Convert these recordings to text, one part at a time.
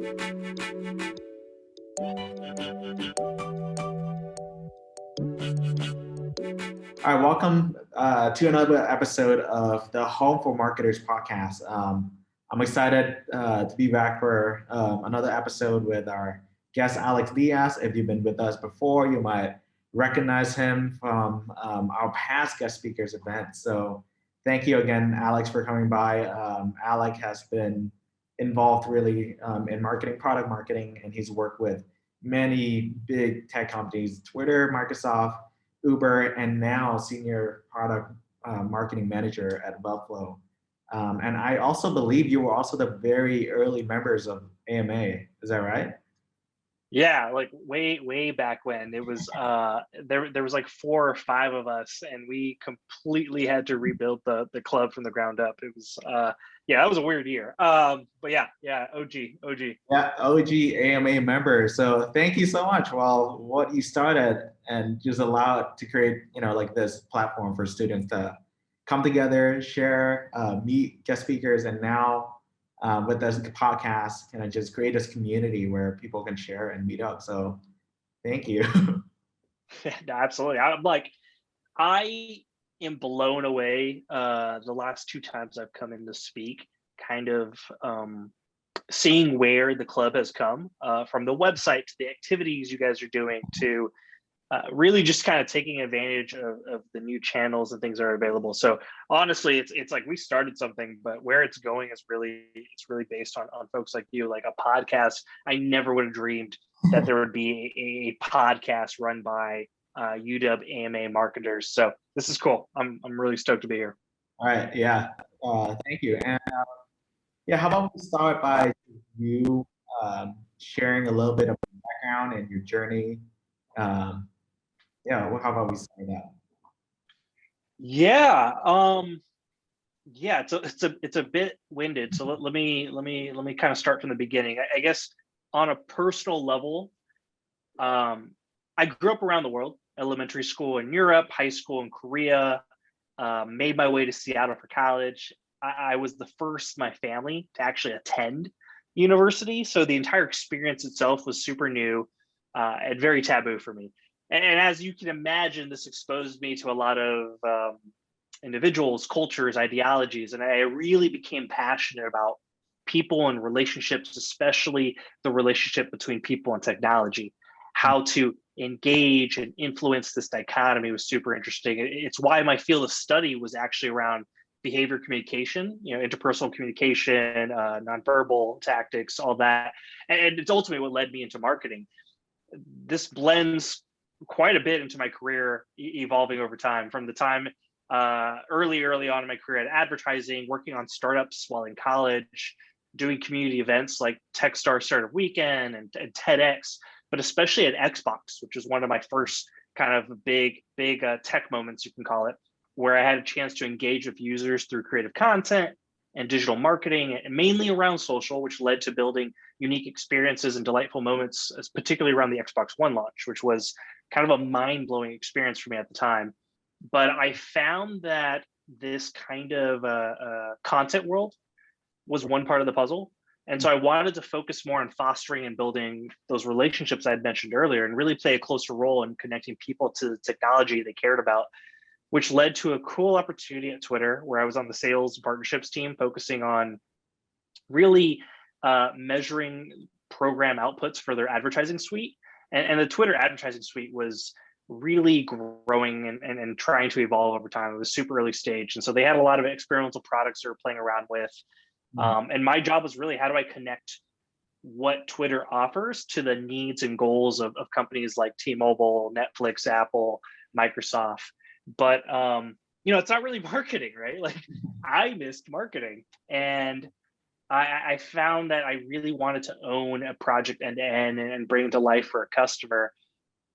All right, welcome to another episode of the Home for Marketers podcast. I'm excited to be back for another episode with our guest, Alex Diaz. If you've been with us before, you might recognize him from our past guest speakers event. So thank you again, Alex, for coming by. Alex has been involved really in marketing, product marketing, and he's worked with many big tech companies, Twitter, Microsoft, Uber, and now senior product marketing manager at Webflow. And I also believe you were also the very early members of AMA. Is that right? Yeah, like way back when. It was there was like 4 or 5 of us, and we completely had to rebuild the club from the ground up. It was yeah, that was a weird year. But yeah, OG. Yeah, OG AMA member. So thank you so much. Well, what you started and just allowed to create, like this platform for students to come together, share, meet guest speakers, and now with this podcast, kind of just create this community where people can share and meet up. So thank you. No, absolutely. I am blown away the last 2 times I've come in to speak, kind of seeing where the club has come, from the website to the activities you guys are doing to really just kind of taking advantage of the new channels and things that are available. So honestly, it's like we started something, but where it's going is it's really based on folks like you, like a podcast. I never would have dreamed that there would be a podcast run by UW AMA marketers. So this is cool. I'm really stoked to be here. All right. Yeah. Thank you. And yeah, how about we start by you sharing a little bit of your background and your journey. Yeah, well, how about we start that? Yeah. Yeah, it's a bit winded. So let me kind of start from the beginning. I guess on a personal level, I grew up around the world, elementary school in Europe, high school in Korea, made my way to Seattle for college. I was the first in my family to actually attend university. So the entire experience itself was super new and very taboo for me. And as you can imagine, this exposed me to a lot of individuals, cultures, ideologies, and I really became passionate about people and relationships, especially the relationship between people and technology. How to engage and influence this dichotomy was super interesting. It's why my field of study was actually around behavior communication, interpersonal communication, nonverbal tactics, all that. And it's ultimately what led me into marketing. This blends quite a bit into my career, evolving over time. From the time early on in my career at advertising, working on startups while in college, doing community events like Techstar Startup Weekend and TEDx, but especially at Xbox, which was one of my first kind of big tech moments, you can call it, where I had a chance to engage with users through creative content and digital marketing, and mainly around social, which led to building unique experiences and delightful moments, particularly around the Xbox One launch, which was kind of a mind-blowing experience for me at the time. But I found that this kind of content world was one part of the puzzle. And so I wanted to focus more on fostering and building those relationships I had mentioned earlier and really play a closer role in connecting people to the technology they cared about, which led to a cool opportunity at Twitter where I was on the sales and partnerships team focusing on really measuring program outputs for their advertising suite. And the Twitter advertising suite was really growing and trying to evolve over time. It was super early stage. And so they had a lot of experimental products they were playing around with. And my job was really, how do I connect what Twitter offers to the needs and goals of companies like T-Mobile, Netflix, Apple, Microsoft. But it's not really marketing, right? Like I missed marketing, and I found that I really wanted to own a project end to end and bring it to life for a customer.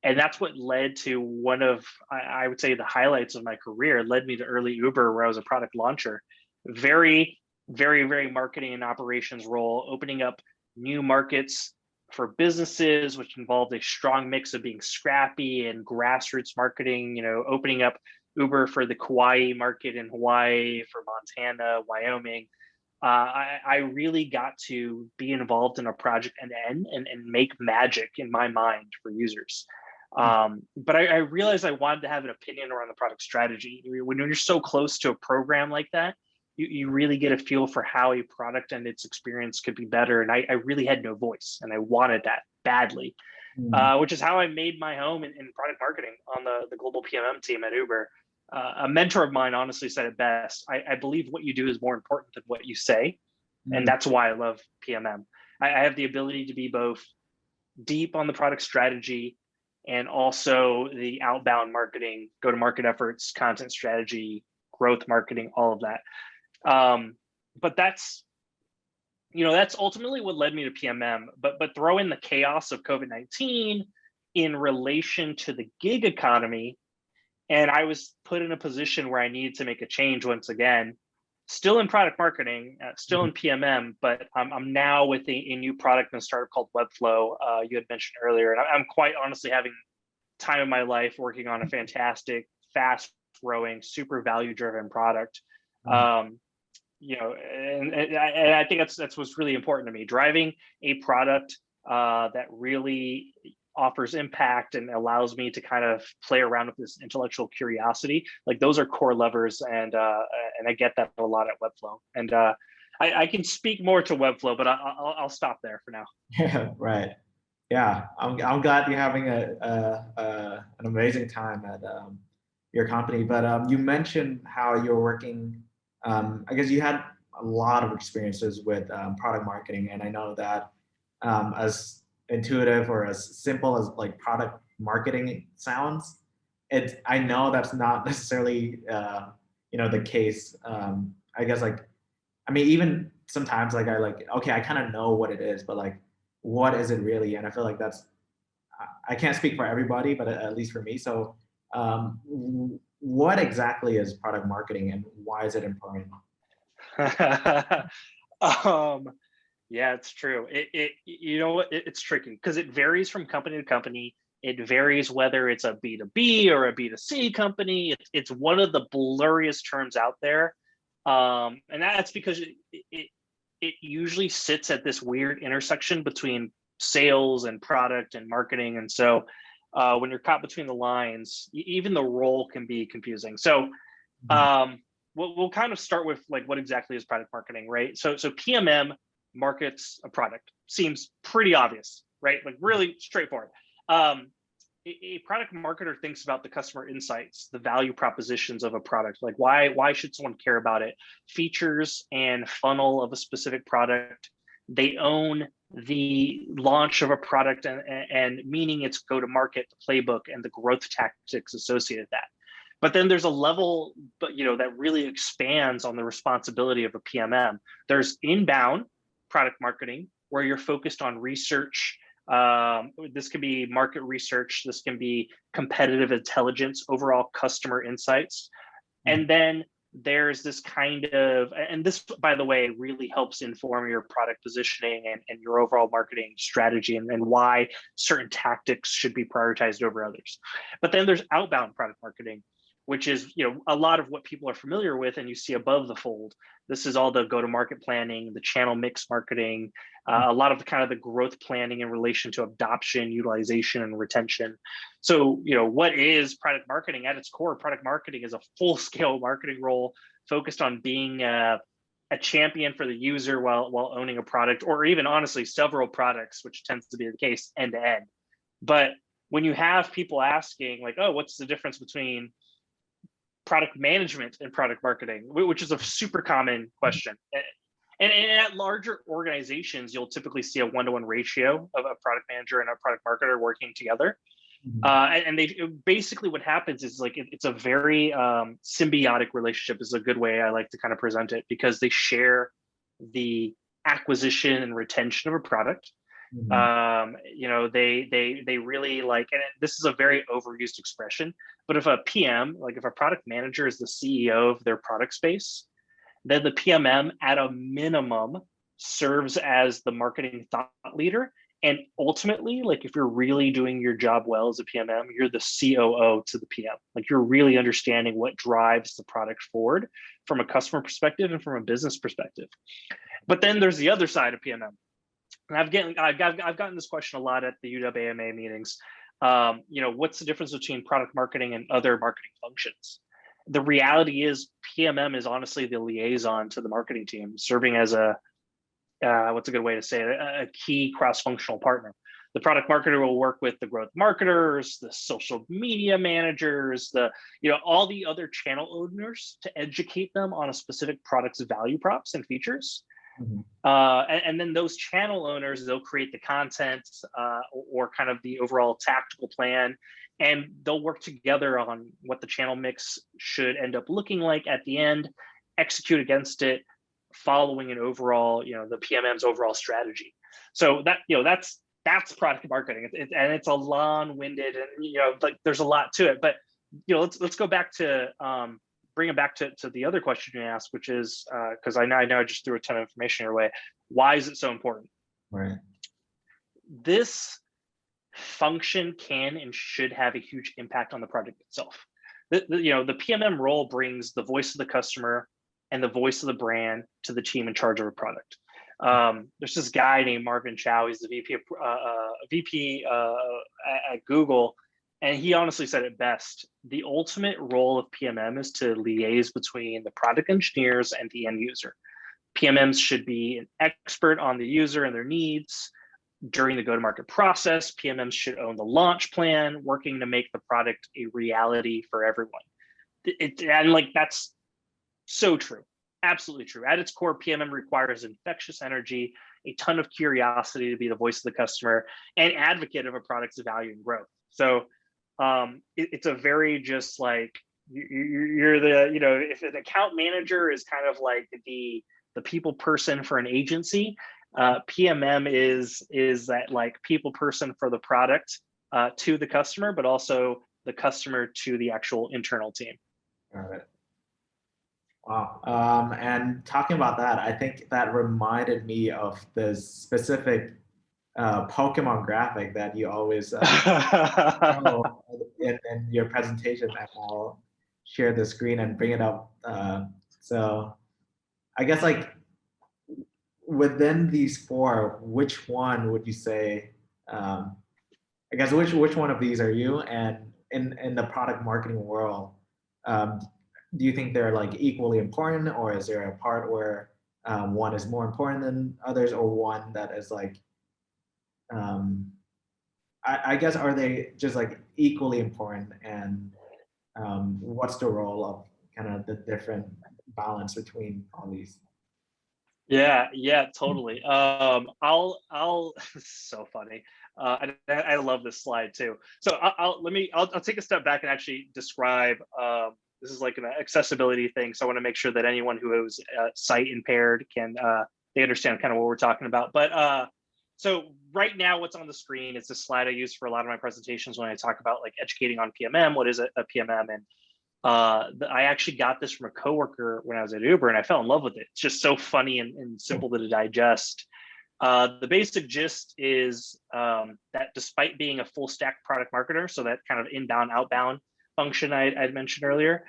And that's what led to one of, I would say, the highlights of my career. It led me to early Uber, where I was a product launcher. Very, very marketing and operations role, opening up new markets for businesses, which involved a strong mix of being scrappy and grassroots marketing, opening up Uber for the Kauai market in Hawaii, for Montana, Wyoming. I really got to be involved in a project end to end and make magic in my mind for users. But I realized I wanted to have an opinion around the product strategy. When you're so close to a program like that, you really get a feel for how a product and its experience could be better. And I really had no voice, and I wanted that badly, which is how I made my home in product marketing on the global PMM team at Uber. A mentor of mine honestly said it best. I believe what you do is more important than what you say. And that's why I love PMM. I have the ability to be both deep on the product strategy and also the outbound marketing, go-to-market efforts, content strategy, growth marketing, all of that. But that's ultimately what led me to PMM. But throw in the chaos of COVID-19 in relation to the gig economy, and I was put in a position where I needed to make a change once again, still in product marketing, still in PMM, but I'm now with a new product and startup called Webflow. You had mentioned earlier, and I'm quite honestly having time of my life working on a fantastic, fast-growing, super value-driven product. And I think that's what's really important to me. Driving a product that really offers impact and allows me to kind of play around with this intellectual curiosity. Like, those are core levers, and I get that a lot at Webflow. And I can speak more to Webflow, but I'll stop there for now. Yeah, right. Yeah, I'm glad you're having an amazing time at your company. But you mentioned how you're working. I guess you had a lot of experiences with product marketing, and I know that as intuitive or as simple as like product marketing sounds, I know that's not necessarily the case. I guess even sometimes okay, I kind of know what it is, but like, what is it really? And I feel like I can't speak for everybody, but at least for me. So what exactly is product marketing, and why is it important? Yeah, it's true. It's tricky because it varies from company to company. It varies whether it's a B2B or a B2C company. It's one of the blurriest terms out there. And that's because it usually sits at this weird intersection between sales and product and marketing. And so when you're caught between the lines, even the role can be confusing. So we'll kind of start with like, what exactly is product marketing, right? So PMM markets a product. Seems pretty obvious, right? Like, really straightforward. A product marketer thinks about the customer insights, the value propositions of a product. Like, why should someone care about it? Features and funnel of a specific product. They own the launch of a product and meaning its go-to-market, the playbook, and the growth tactics associated with that. But then there's a level, that really expands on the responsibility of a PMM. There's inbound product marketing, where you're focused on research. This can be market research. This can be competitive intelligence, overall customer insights. And then there's this kind of, and this, by the way, really helps inform your product positioning and your overall marketing strategy and why certain tactics should be prioritized over others. But then there's outbound product marketing, which is a lot of what people are familiar with and you see above the fold. This is all the go-to-market planning, the channel mix marketing, a lot of the growth planning in relation to adoption, utilization, and retention. So, what is product marketing? At its core, product marketing is a full-scale marketing role focused on being a champion for the user while owning a product, or even honestly several products, which tends to be the case end to end. But when you have people asking like, oh, what's the difference between product management and product marketing, which is a super common question. And at larger organizations, you'll typically see a 1-to-1 ratio of a product manager and a product marketer working together. And they basically, what happens is like, it's a very symbiotic relationship is a good way I like to kind of present it, because they share the acquisition and retention of a product. They really like, and this is a very overused expression, but if a PM, like if a product manager is the CEO of their product space, then the PMM at a minimum serves as the marketing thought leader And ultimately, like if you're really doing your job well as a PMM, you're the COO to the PM. Like you're really understanding what drives the product forward from a customer perspective and from a business perspective. But then there's the other side of PMM. And I've gotten this question a lot at the UWAMA meetings. What's the difference between product marketing and other marketing functions? The reality is PMM is honestly the liaison to the marketing team, serving as a what's a good way to say it, a key cross-functional partner. The product marketer will work with the growth marketers, the social media managers, all the other channel owners to educate them on a specific product's value props and features. Mm-hmm. And then those channel owners, they'll create the content or kind of the overall tactical plan, and they'll work together on what the channel mix should end up looking like at the end, execute against it, following an overall, the PMM's overall strategy. So that's product marketing, and it's a long-winded, and like there's a lot to it. But let's go back to bring it back to the other question you asked, which is because I know I just threw a ton of information your way. Why is it so important? Right. This function can and should have a huge impact on the product itself. The PMM role brings the voice of the customer and the voice of the brand to the team in charge of a product. There's this guy named Marvin Chow. He's the VP at Google, and he honestly said it best. The ultimate role of PMM is to liaise between the product engineers and the end user. PMMs should be an expert on the user and their needs. During the go-to-market process, PMMs should own the launch plan, working to make the product a reality for everyone. That's so true. Absolutely true. At its core, PMM requires infectious energy, a ton of curiosity to be the voice of the customer, and advocate of a product's value and growth. So it's a very just like you're the, if an account manager is kind of like the people person for an agency, PMM is that like people person for the product to the customer, but also the customer to the actual internal team. Got it. Wow. And talking about that, I think that reminded me of this specific Pokemon graphic that you always show in your presentation, and I'll share the screen and bring it up. So I guess like within these four, which one would you say, I guess which one of these are you? And in the product marketing world, do you think they're like equally important, or is there a part where one is more important than others, or one that is like, I guess, are they just like equally important? And what's the role of kind of the different balance between all these? Yeah, totally. I'll so funny. I love this slide too. So I'll take a step back and actually describe. This is like an accessibility thing, so I want to make sure that anyone who is sight impaired can they understand kind of what we're talking about. But so right now, what's on the screen is the slide I use for a lot of my presentations when I talk about like educating on PMM. What is a PMM? And I actually got this from a coworker when I was at Uber, and I fell in love with it. It's just so funny and simple to digest. The basic gist is that despite being a full stack product marketer, so that kind of inbound, outbound function I'd mentioned earlier,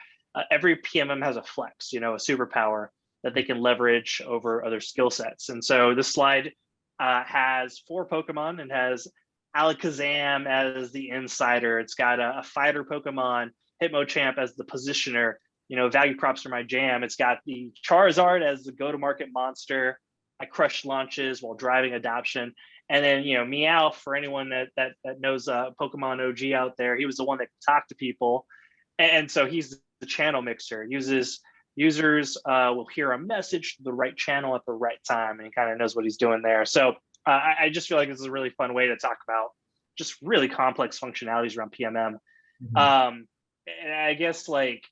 every PMM has a flex, a superpower that they can leverage over other skill sets. And so this slide has 4 Pokemon and has Alakazam as the insider. It's got a fighter Pokemon, Hitmonchamp as the positioner, value props are my jam. It's got the Charizard as the go-to-market monster. I crush launches while driving adoption. And then, Meowth, for anyone that knows Pokemon OG out there, he was the one that could talk to people. And so he's the channel mixer. Users will hear a message to the right channel at the right time, and he kind of knows what he's doing there. So I just feel like this is a really fun way to talk about just really complex functionalities around PMM. Mm-hmm. And I guess like,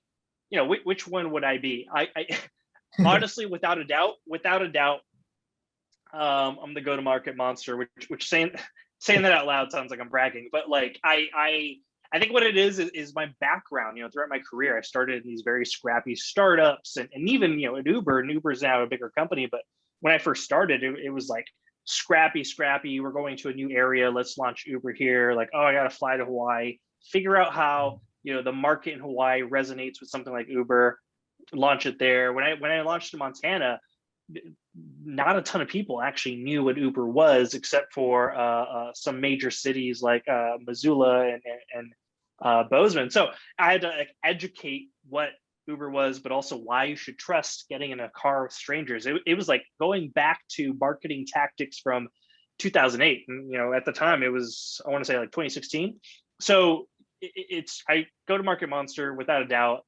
which one would I be? I honestly, without a doubt, I'm the go-to-market monster, which saying that out loud sounds like I'm bragging, but like I think what it is my background. Throughout my career, I started in these very scrappy startups, and even at Uber. And Uber's now a bigger company, but when I first started, it was like scrappy. We're going to a new area. Let's launch Uber here. Like, oh, I got to fly to Hawaii. Figure out how, the market in Hawaii resonates with something like Uber. Launch it there. When I launched in Montana, not a ton of people actually knew what Uber was, except for some major cities like Missoula and Bozeman. So I had to educate what Uber was, but also why you should trust getting in a car with strangers. It was like going back to marketing tactics from 2008. And, at the time it was, I want to say like 2016. So I go to Market Monster without a doubt.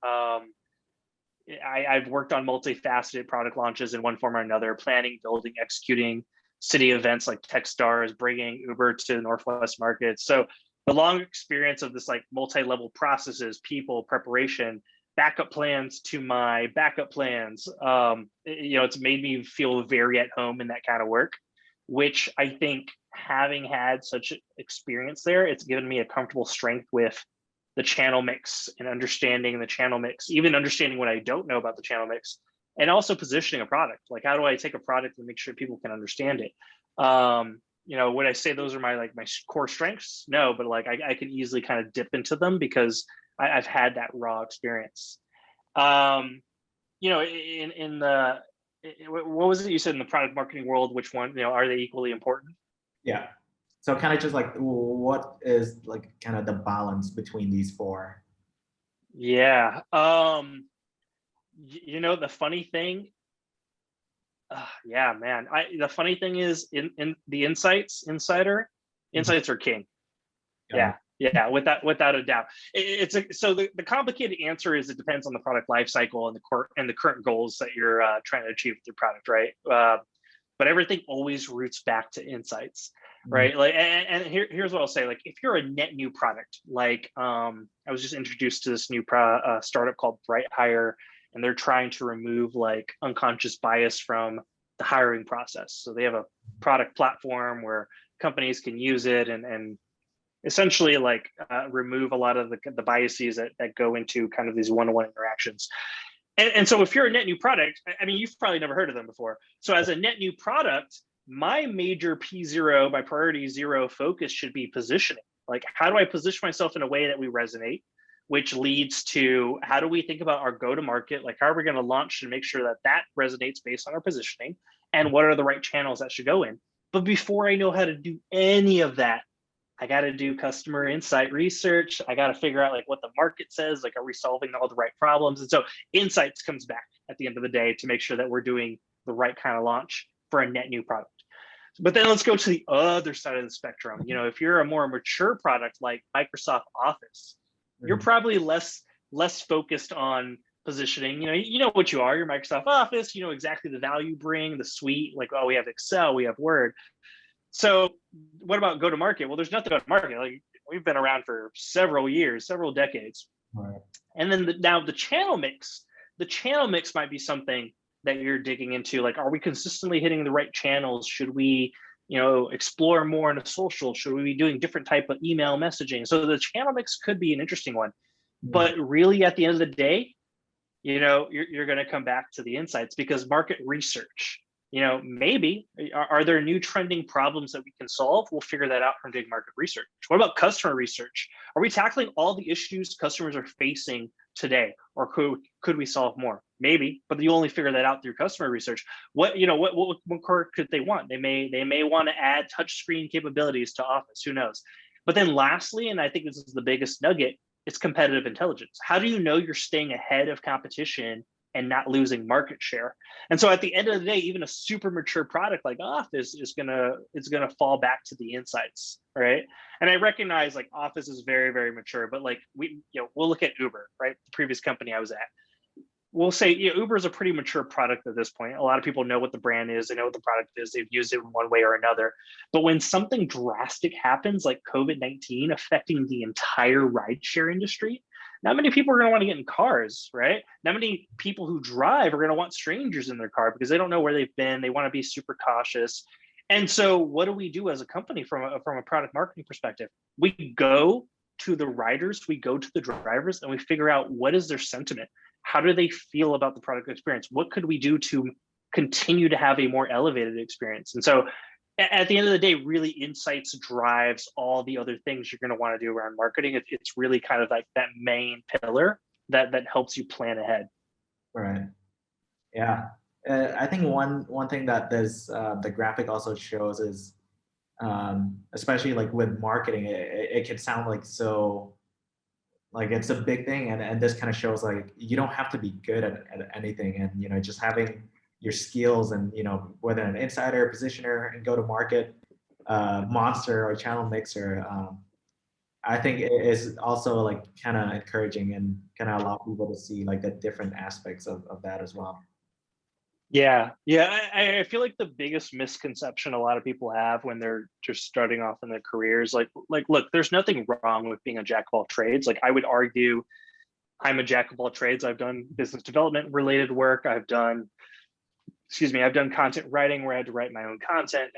I've worked on multifaceted product launches in one form or another, planning, building, executing city events like Techstars, bringing Uber to Northwest markets. So the long experience of this like multi-level processes, people, preparation, backup plans to my backup plans, it's made me feel very at home in that kind of work, which I think having had such experience there, it's given me a comfortable strength with the channel mix and understanding the channel mix, even understanding what I don't know about the channel mix, and also positioning a product. Like, how do I take a product and make sure people can understand it? Would I say those are my core strengths? No, but like I can easily kind of dip into them because I've had that raw experience. In the what was it you said in the product marketing world? Which one? Are they equally important? Yeah. So kind of just like, what is like kind of the balance between these four? Yeah. The funny thing, yeah, man. The funny thing is in the insider, insights are king. Yeah, without a doubt. So the complicated answer is it depends on the product life cycle and the current goals that you're trying to achieve with your product, right? But everything always roots back to insights, right? Like, and here's what I'll say: like, if you're a net new product, like I was just introduced to this new startup called Bright Hire, and they're trying to remove like unconscious bias from the hiring process. So they have a product platform where companies can use it and essentially like remove a lot of the biases that go into kind of these one-on-one interactions. And so if you're a net new product, I mean, you've probably never heard of them before. So as a net new product, my major P0, my priority zero focus should be positioning. Like, how do I position myself in a way that we resonate, which leads to how do we think about our go-to-market? Like, how are we going to launch and make sure that resonates based on our positioning? And what are the right channels that should go in? But before I know how to do any of that, I got to do customer insight research. I got to figure out like what the market says, like, are we solving all the right problems? And so insights comes back at the end of the day to make sure that we're doing the right kind of launch for a net new product. But then let's go to the other side of the spectrum. If you're a more mature product like Microsoft Office, you're probably less focused on positioning. You know what you are. You're Microsoft Office. You know exactly the value you bring, the suite. Like, oh, we have Excel, we have Word. So what about go to market? Well, there's nothing about market. Like, we've been around for several years, several decades. Right. And then now the channel mix might be something that you're digging into. Like, are we consistently hitting the right channels? Should we, explore more into social? Should we be doing different type of email messaging? So the channel mix could be an interesting one. But really at the end of the day, you're going to come back to the insights, because market research, maybe are there new trending problems that we can solve? We'll figure that out from doing market research. What about customer research? Are we tackling all the issues customers are facing today, or could we solve more? Maybe, but you only figure that out through customer research. What core could they want? They may want to add touchscreen capabilities to Office. Who knows? But then lastly, and I think this is the biggest nugget, it's competitive intelligence. How do you know you're staying ahead of competition and not losing market share? And so at the end of the day, even a super mature product like Office is gonna fall back to the insights, right? And I recognize like Office is very, very mature, but like we'll look at Uber, right? The previous company I was at. We'll say Uber is a pretty mature product at this point. A lot of people know what the brand is, they know what the product is, they've used it in one way or another. But when something drastic happens, like COVID-19 affecting the entire rideshare industry, not many people are going to want to get in cars, right? Not many people who drive are going to want strangers in their car because they don't know where they've been. They want to be super cautious. And so what do we do as a company from a product marketing perspective? We go to the riders, we go to the drivers, and we figure out what is their sentiment. How do they feel about the product experience? What could we do to continue to have a more elevated experience? And so at the end of the day, really insights drives all the other things you're going to want to do around marketing. It's really kind of like that main pillar that helps you plan ahead. Right. Yeah. I think one thing that this the graphic also shows is, especially like with marketing, it can sound like so like it's a big thing, and this kind of shows like you don't have to be good at anything, and just having your skills, and whether an insider, positioner, and go to market, monster or channel mixer, I think it is also like kind of encouraging and kind of allow people to see like the different aspects of that as well. Yeah, yeah. I feel like the biggest misconception a lot of people have when they're just starting off in their careers, look, there's nothing wrong with being a jack of all trades. Like I would argue, I'm a jack of all trades. I've done business development related work. I've done content writing where I had to write my own content.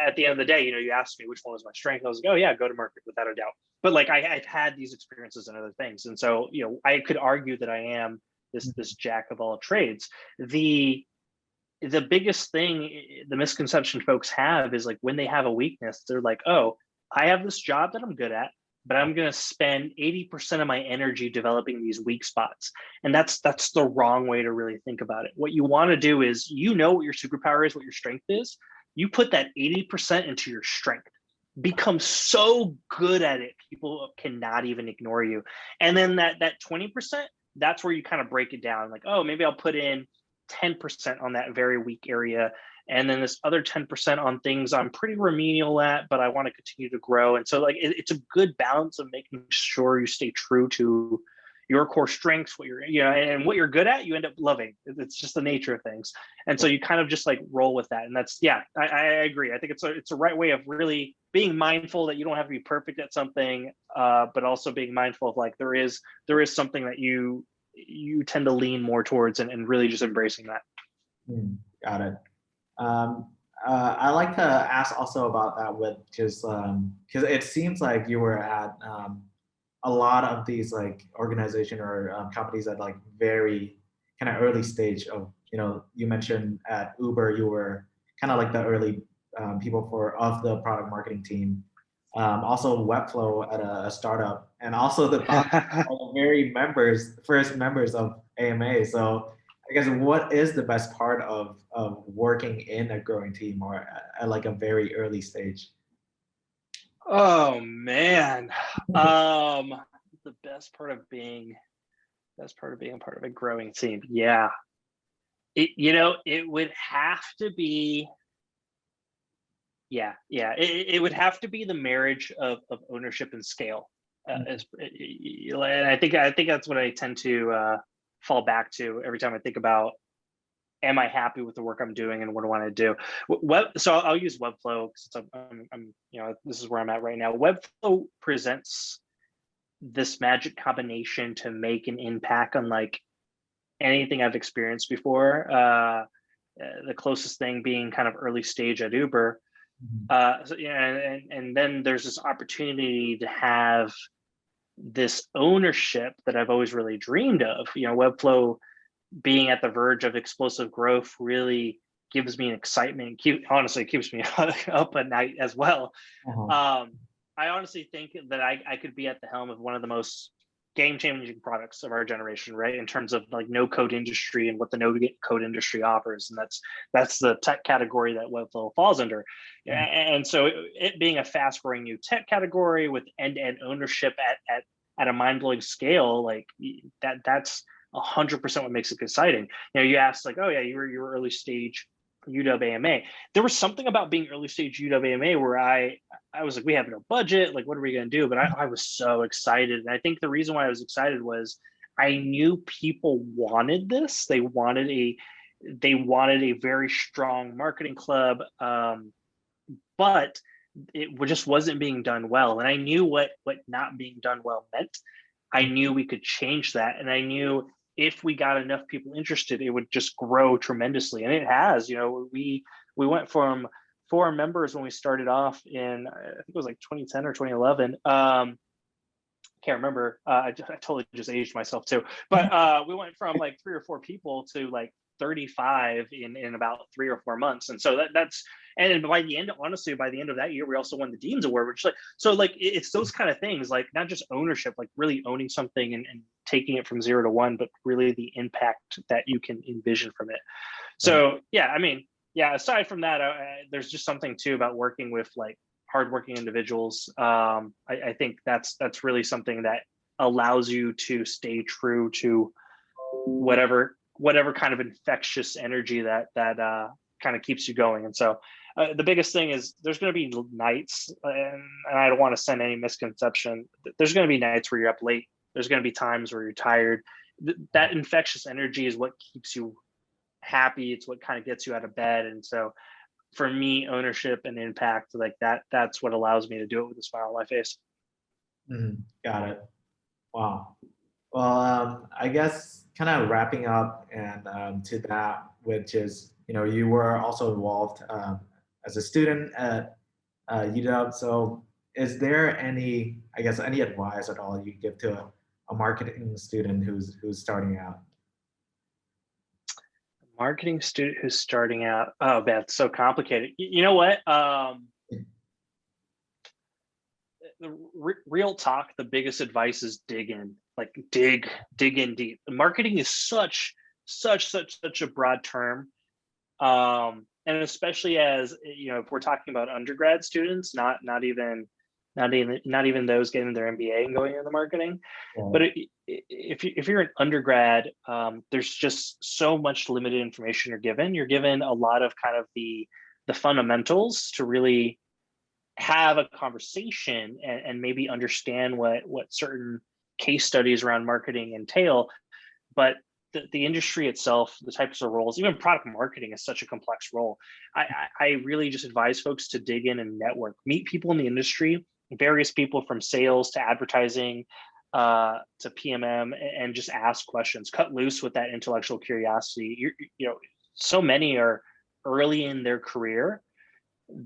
At the end of the day, you asked me which one was my strength. I was like, oh yeah, go to market without a doubt. But like I've had these experiences and other things, and so I could argue that I am this jack of all trades. The biggest thing, the misconception folks have is like when they have a weakness, they're like, oh, I have this job that I'm good at, but I'm going to spend 80% of my energy developing these weak spots. And that's the wrong way to really think about it. What you want to do is, what your superpower is, what your strength is. You put that 80% into your strength. Become so good at it, people cannot even ignore you. And then that 20%, that's where you kind of break it down. Like, oh, maybe I'll put in 10% on that very weak area, and then this other 10% on things I'm pretty remedial at, but I want to continue to grow. And so like it's a good balance of making sure you stay true to your core strengths, what you're and what you're good at, you end up loving. It's just the nature of things. And so you kind of just like roll with that. And that's, yeah, I agree. I think it's a right way of really being mindful that you don't have to be perfect at something, but also being mindful of like there is something that you tend to lean more towards, and really just embracing that. Got it. I like to ask also about that with just because it seems like you were at a lot of these like organization or companies at like very kind of early stage of, you mentioned at Uber, you were kind of like the early people of the product marketing team. Also Webflow at a startup, and also the very first members of AMA. So I guess what is the best part of working in a growing team or at like a very early stage? Oh man. The best part of being a part of a growing team. Yeah. It would have to be, it would have to be the marriage of ownership and scale. And I think that's what I tend to fall back to every time I think about, am I happy with the work I'm doing and what do I want to do? So I'll use Webflow since I'm this is where I'm at right now. Webflow presents this magic combination to make an impact on like anything I've experienced before. The closest thing being kind of early stage at Uber. And then there's this opportunity to have this ownership that I've always really dreamed of. Webflow being at the verge of explosive growth really gives me an excitement. Honestly, it keeps me up at night as well. I honestly think that I could be at the helm of one of the most game-changing products of our generation, right? In terms of like no-code industry and what the no-code industry offers, and that's the tech category that Webflow falls under. And so it being a fast-growing new tech category with end-to-end ownership at a mind-blowing scale, like that's 100% what makes it exciting. You asked like, oh yeah, you were early stage UW AMA. There was something about being early stage UW AMA where I was like, we have no budget. Like, what are we going to do? But I was so excited. And I think the reason why I was excited was I knew people wanted this. They wanted a very strong marketing club. But it just wasn't being done well. And I knew what not being done well meant. I knew we could change that. And I knew if we got enough people interested, it would just grow tremendously. And it has. We went from 4 members when we started off in, I think it was like 2010 or 2011. Can't remember. I totally just aged myself too. But we went from like 3 or 4 people to like 35 in about 3 or 4 months. And so that's, and by the end, honestly, by the end of that year, we also won the Dean's Award, which like, so like, it's those kind of things, like not just ownership, like really owning something and taking it from 0 to 1, but really the impact that you can envision from it. So yeah, I mean, yeah, aside from that, there's just something too about working with like hardworking individuals. I think that's really something that allows you to stay true to whatever kind of infectious energy that kind of keeps you going. And so the biggest thing is there's going to be nights, and I don't want to send any misconception. There's going to be nights where you're up late. There's going to be times where you're tired. That infectious energy is what keeps you happy. It's what kind of gets you out of bed. And so for me, ownership and impact, like that's what allows me to do it with a smile on my face. Got it. Wow. Well, I guess kind of wrapping up and to that, which is, you were also involved as a student at UW. So is there any advice at all you give to a marketing student who's starting out? Marketing student who's starting out. Oh, man, it's so complicated. You know what? Real talk, the biggest advice is dig in, like dig in deep. Marketing is such a broad term. And especially as, if we're talking about undergrad students, not even those getting their MBA and going into marketing. Yeah. But if you're an undergrad, there's just so much limited information you're given. You're given a lot of kind of the fundamentals to really have a conversation and maybe understand what certain case studies around marketing entail. But the industry itself, the types of roles, even product marketing is such a complex role. I really just advise folks to dig in and network, meet people in the industry, various people from sales to advertising to PMM, and just ask questions, cut loose with that intellectual curiosity. So many are early in their career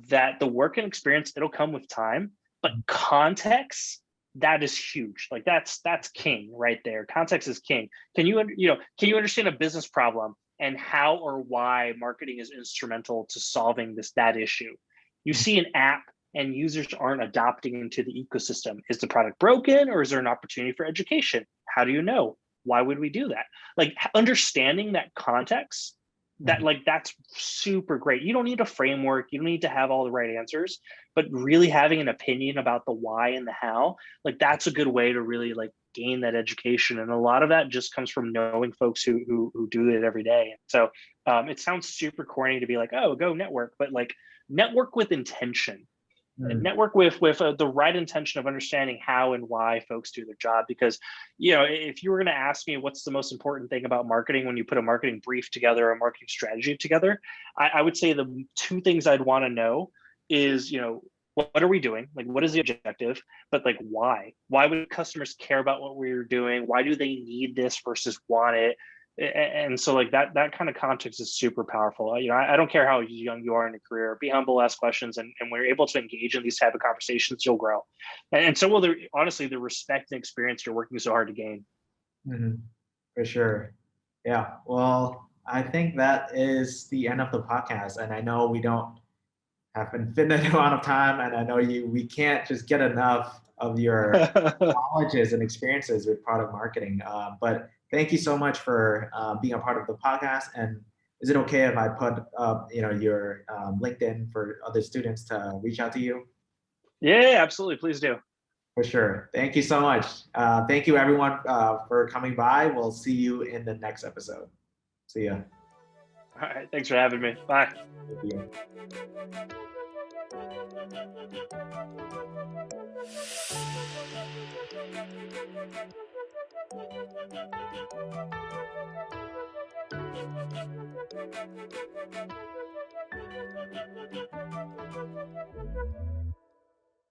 that the work and experience, it'll come with time, but context, that is huge. Like that's king right there. Context is king. Can you understand a business problem and how or why marketing is instrumental to solving that issue? You see an app and users aren't adopting into the ecosystem. Is the product broken, or is there an opportunity for education? How do you know? Why would we do that? Like understanding that context, that's super great. You don't need a framework. You don't need to have all the right answers, but really having an opinion about the why and the how, like that's a good way to really like gain that education. And a lot of that just comes from knowing folks who do it every day. So it sounds super corny to be like, oh, go network, but like network with intention. And network with the right intention of understanding how and why folks do their job. Because, if you were going to ask me what's the most important thing about marketing when you put a marketing brief together, a marketing strategy together, I would say the two things I'd want to know is, what are we doing? Like, what is the objective? But like, why? Why would customers care about what we're doing? Why do they need this versus want it? And so like that kind of context is super powerful. I don't care how young you are in your career, be humble, ask questions. And when you're able to engage in these type of conversations, you'll grow. And so will honestly, the respect and experience you're working so hard to gain. For sure. Yeah. Well, I think that is the end of the podcast. And I know we don't have infinite amount of time. And I know we can't just get enough of your knowledges and experiences with product marketing. But thank you so much for being a part of the podcast. And is it okay if I put up, your LinkedIn for other students to reach out to you? Yeah, absolutely. Please do. For sure. Thank you so much. Thank you, everyone, for coming by. We'll see you in the next episode. See ya. All right. Thanks for having me. Bye. Thank you.